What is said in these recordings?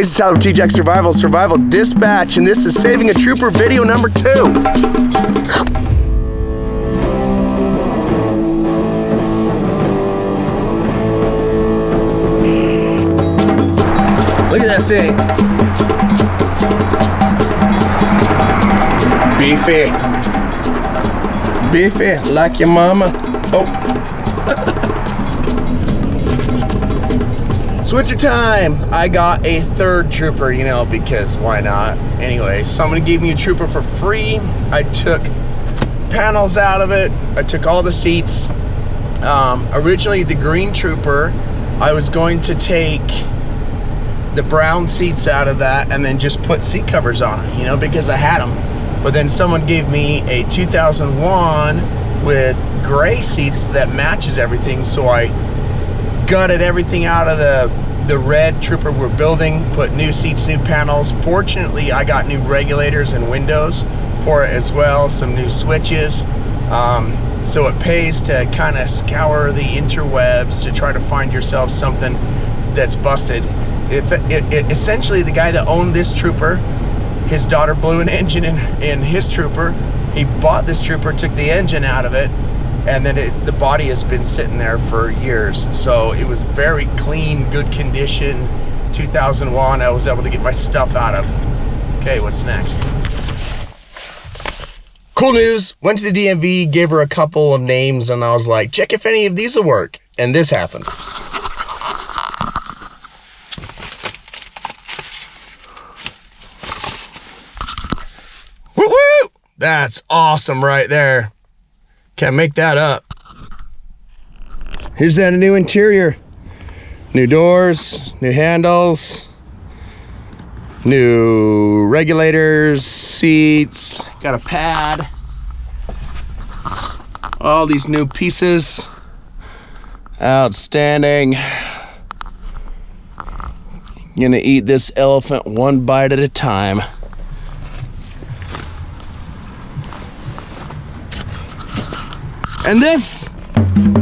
guys, it's Tyler with TJack Survival Dispatch, and this is Saving a Trooper video number 2. Look at that thing. Beefy, like your mama. Oh. Switcher time. I got a third trooper, you know, because why not? Anyway, somebody gave me a trooper for free. I took panels out of it. I took all the seats. Originally, the green trooper, I was going to take the brown seats out of that and then just put seat covers on it, you know, because I had them. But then someone gave me a 2001 with gray seats that matches everything, so I gutted everything out of the red trooper we're building, put new seats, new panels. Fortunately, I got new regulators and windows for it as well, some new switches. So it pays to kind of scour the interwebs to try to find yourself something that's busted. Essentially, the guy that owned this trooper, his daughter blew an engine in his trooper. He bought this trooper, took the engine out of it, and then the body has been sitting there for years. So it was very clean, good condition. 2001, I was able to get my stuff out of. Okay, what's next? Cool news, went to the DMV, gave her a couple of names, and I was like, check if any of these will work. And this happened. Woo-woo! That's awesome right there. Can't make that up. Here's that new interior. New doors, new handles, new regulators, seats, got a pad. All these new pieces. Outstanding. Gonna eat this elephant one bite at a time. And this,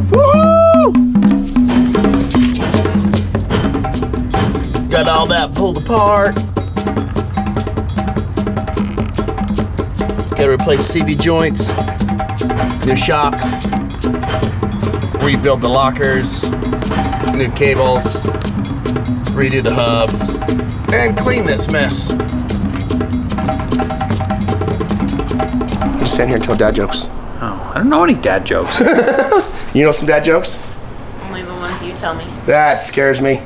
woohoo! Got all that pulled apart. Gotta replace CV joints, new shocks, rebuild the lockers, new cables, redo the hubs, and clean this mess. I'm just standing here and tell dad jokes. Oh, I don't know any dad jokes. You know some dad jokes? Only the ones you tell me. That scares me.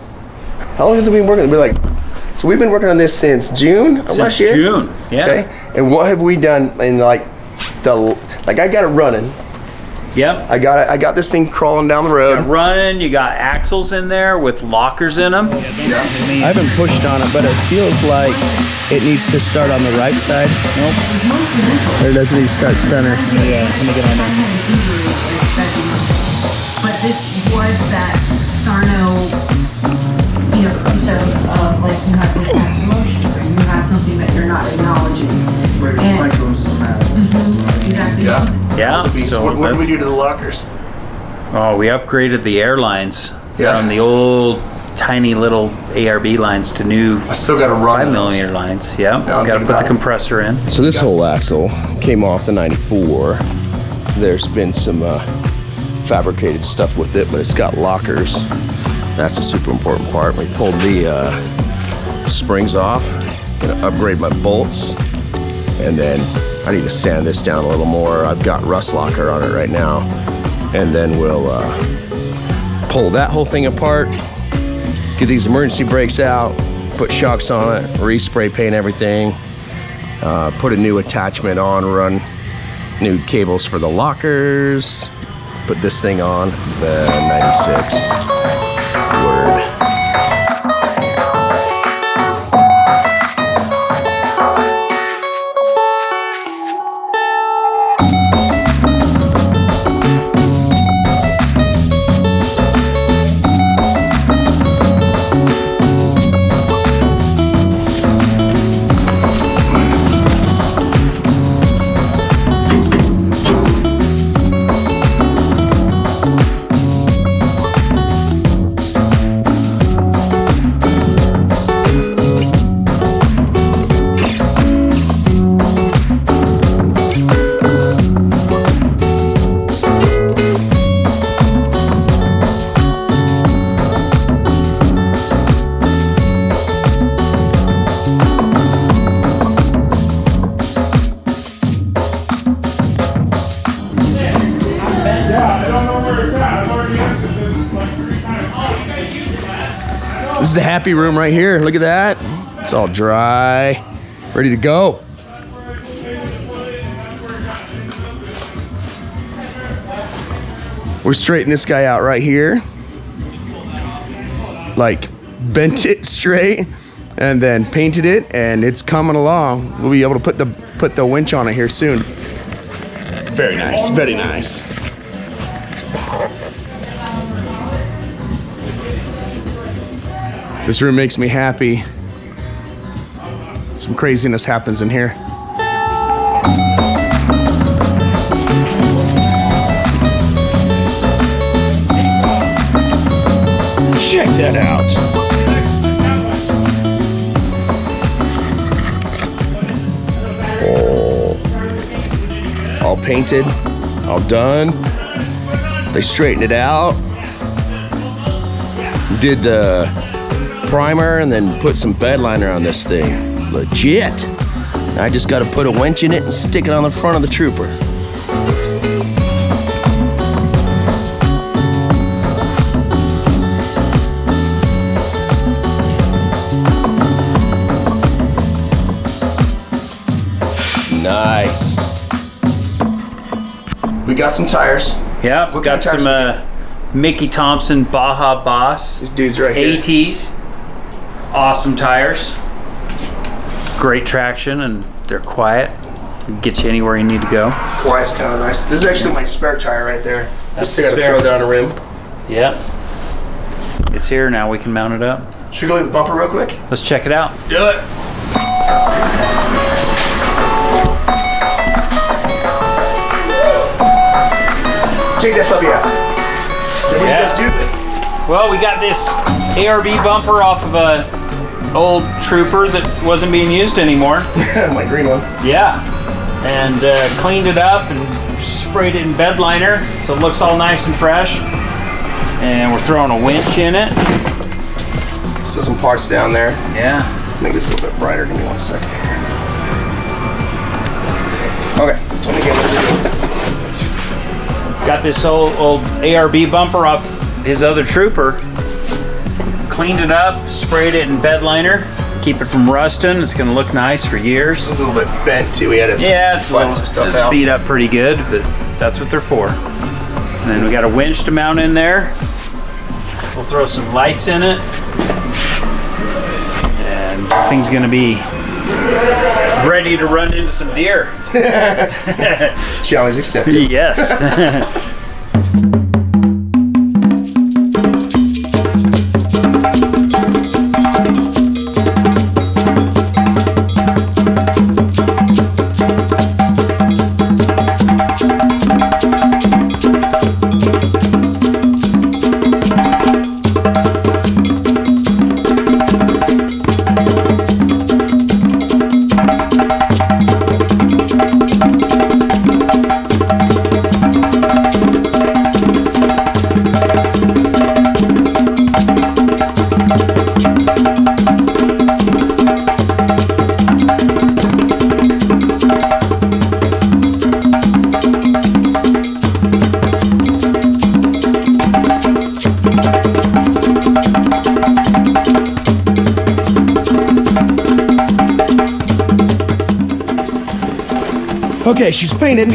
How long has it been working? So we've been working on this since June of last year? June, yeah. Okay. And what have we done in I got it running. Yep. I got this thing crawling down the road. Running, you got axles in there with lockers in them. I haven't pushed on it, but it feels like it needs to start on the right side. Nope. Or does it need to start center? Yeah, let me get on there. But this was that Sarno, you know, like you have this emotions, or you have something that you're not acknowledging. Exactly. Yeah. Yeah. So what do we do to the lockers? Oh, we upgraded the airlines from the old tiny little ARB lines to new I still got to run 5mm lines. Yeah. Got to put the compressor in. So this whole axle came off the 94. There's been some fabricated stuff with it, but it's got lockers. That's a super important part. We pulled the springs off. Gonna upgrade my bolts, and then I need to sand this down a little more. I've got rust locker on it right now, and then we'll pull that whole thing apart, get these emergency brakes out, put shocks on it, respray paint everything, put a new attachment on, run new cables for the lockers, put this thing on, the 96 Word. the happy room right here. Look at that. It's all dry, ready to go. We're straightening this guy out right here. Like, bent it straight and then painted it, and it's coming along. We'll be able to put the winch on it here soon. Very nice, very nice. This room makes me happy. Some craziness happens in here. Check that out. Oh. All painted, all done. They straightened it out. Did the primer and then put some bed liner on this thing. Legit. I just got to put a winch in it and stick it on the front of the trooper. Nice. We got some tires. Yeah, we got some Mickey Thompson Baja Boss. These dudes right here. ATs. Awesome tires. Great traction, and they're quiet. Get you anywhere you need to go. Quiet's kind of nice. This is actually my spare tire right there. That's Just gotta throw it down a rim. Yep. It's here now. We can mount it up. Should we go leave the bumper real quick? Let's check it out. Let's do it. Take that puppy out. What did you guys do? Well, we got this ARB bumper off of a old trooper that wasn't being used anymore. My green one. Yeah. And cleaned it up and sprayed it in bed liner so it looks all nice and fresh. And we're throwing a winch in it. So some parts down there. Yeah. Make this a little bit brighter. Give me 1 second here. Okay. So let me get it. Got this old ARB bumper off his other trooper. Cleaned it up, sprayed it in bed liner. Keep it from rusting. It's gonna look nice for years. It's a little bit bent too. We had to it's flatten some stuff out. Beat up pretty good, but that's what they're for. And then we got a winch to mount in there. We'll throw some lights in it. And thing's gonna be ready to run into some deer. Challenge accepted. Yes. Okay, she's painted.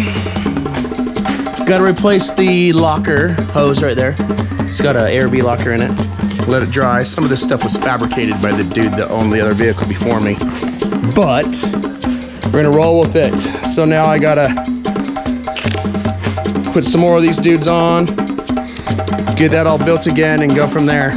Got to replace the locker hose right there. It's got an ARB locker in it. Let it dry. Some of this stuff was fabricated by the dude that owned the other vehicle before me. But we're gonna roll with it. So now I gotta put some more of these dudes on, get that all built again, and go from there.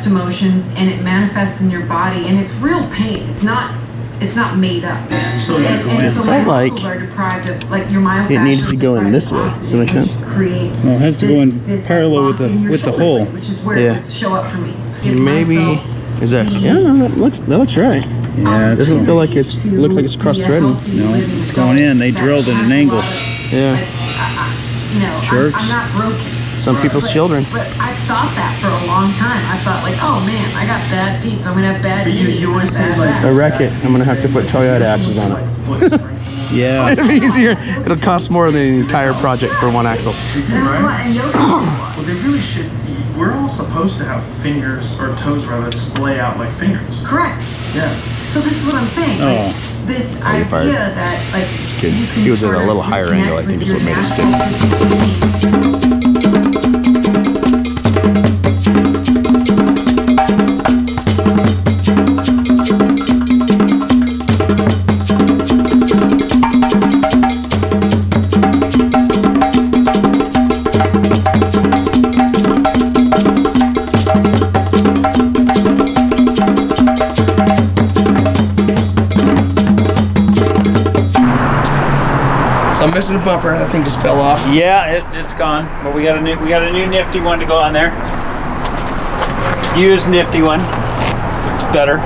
Emotions, and it manifests in your body, and it's real pain. It's not made up. So I felt like are deprived of, like, your myofascial it needs to go in this way. Does that make sense? Well, it has to go in parallel with the hole. Which is where it would show up for me. Maybe is that? Yeah, no, that looks right. Yeah, it doesn't feel like looks like it's cross threading. No, it's going in. They drilled at an angle. Yeah. you know, Jerks. I'm not broken. Some people's children. But I thought that for a long time. I thought like, oh man, I got bad feet, so I'm gonna have bad knees. You always say like, I wreck it, I'm gonna have to put Toyota axles on it. Yeah. It'll be easier. It'll cost more than the entire project for one axle. right? And yoga Well, they really should. We're all supposed to have fingers or toes rather that splay out like fingers. correct. Yeah. So this is what I'm saying. Oh. Like, this you fired. idea that like Good. you can He was at a sort of little higher angle, I think, is what made it stick. stick. So I'm missing a bumper. That thing just fell off. Yeah, it's gone. But we got a new nifty one to go on there. Used nifty one. It's better.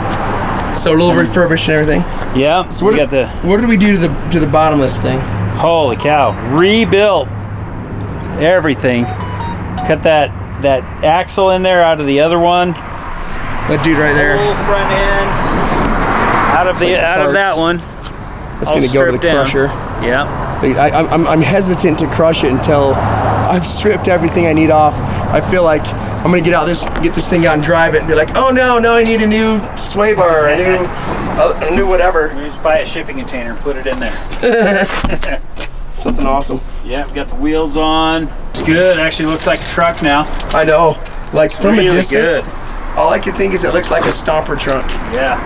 So a little refurbished and everything. Yeah. So what we got the did we do to the bottom of this thing? holy cow. Rebuilt everything. Cut that axle in there out of the other one. That dude right there. Whole front end out of that one. That's all gonna go to the stripped down. crusher. Yeah. I'm hesitant to crush it until I've stripped everything I need off. I feel like I'm gonna get this thing out and drive it and be like, oh no, I need a new sway bar, a new whatever. We just buy a shipping container and put it in there. Something awesome. Yeah, we got the wheels on. It's good. Actually looks like a truck now. I know. Like from really a distance, good. all I can think is it looks like a stomper truck. Yeah.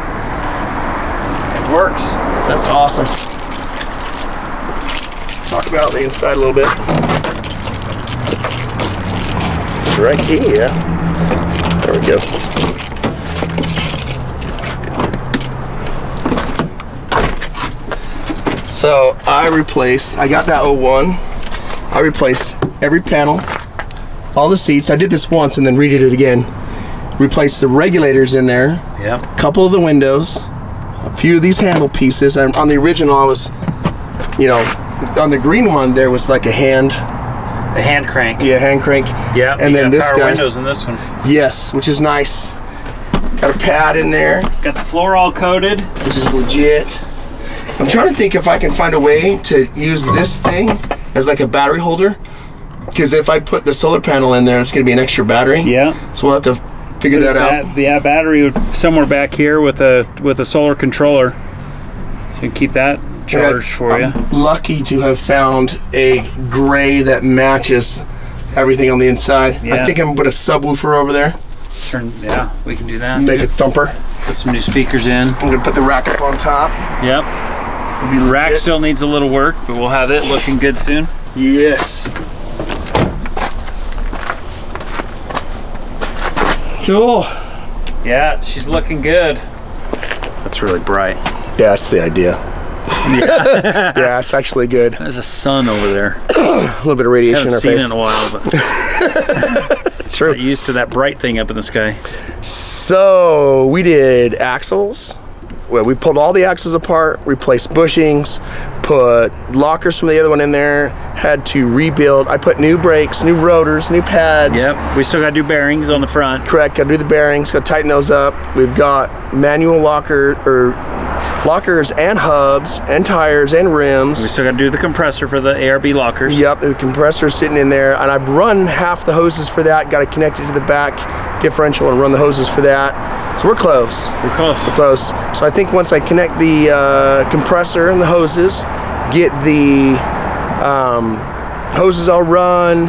It works. That's awesome. Let's talk about the inside a little bit. Right here. There we go. So I got that 01. I replaced every panel, all the seats. I did this once and then redid it again. Replaced the regulators in there. Yep. A couple of the windows, a few of these handle pieces. And on the original, I was, on the green one, there was like a hand crank. Yeah, hand crank. Yeah. And then this power guy. windows in this one. Yes, which is nice. Got a pad in there, Got the floor all coated. which is legit. I'm trying to think if I can find a way to use this thing as like a battery holder. Because if I put the solar panel in there, it's going to be an extra battery. Yeah. So we'll have to figure that out. Yeah, battery would somewhere back here with a solar controller. You can keep that charged for you. I'm lucky to have found a gray that matches everything on the inside. Yeah. I think I'm going to put a subwoofer over there. Yeah, we can do that. Make too. a thumper. Put some new speakers in. I'm going to put the rack up on top. Yep. It'll be Rack legit. still needs a little work, but we'll have it looking good soon. Yes. Cool. Yeah, she's looking good. That's really bright. Yeah, that's the idea. Yeah, it's actually good. There's a sun over there. A little bit of radiation in Haven't our seen face. it in a while, but It's true. not used to that bright thing up in the sky. So we did axles. Well, we pulled all the axles apart, replaced bushings, put lockers from the other one in there, had to rebuild. I put new brakes, new rotors, new pads. Yep. We still got to do bearings on the front. Correct, gotta do the bearings, gotta tighten those up. We've got manual lockers and hubs and tires and We rims. still got to do the compressor for the ARB lockers. Yep, the compressor's sitting in there, and I've run half the hoses for that. Got to connect it to the back differential and run the hoses for that. So we're close. We're close. Close. So I think once I connect the compressor and the hoses, get the hoses all run,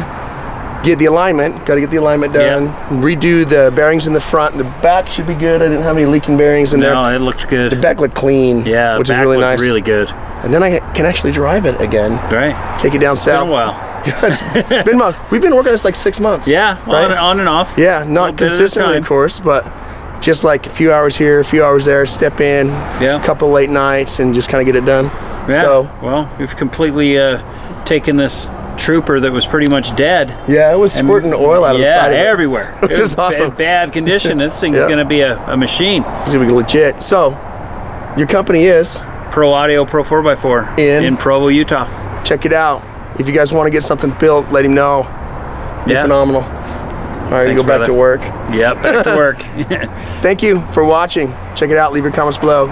get the alignment. Got to get the alignment done. Yeah. Redo the bearings in the front. The back should be good. I didn't have any leaking bearings in there. No, it looked good. The back looked clean. Yeah, which the is back really looked nice. really good. And then I can actually drive it again. Right. Take it down south. Been a while. It's been we've been working on this like 6 months. Yeah, right? on and off. Yeah, A little not bit at a consistently, time. of course, but just like a few hours here, a few hours there, step in, Yeah. a couple late nights, and just kind of get it done. Yeah. So, Well, we've completely taken this trooper that was pretty much dead. yeah, it was squirting oil out of the side of it. everywhere. Which It was is awesome. Bad condition. This thing's Yeah. going to be a machine. It's gonna be legit. So, your company is, Pro Audio Pro 4x4 In? in Provo, Utah. check it out. If you guys want to get something built, let him know. Be phenomenal. All right, Thanks, you go back brother. to work. Yep, back to work. Thank you for watching. Check it out. Leave your comments below.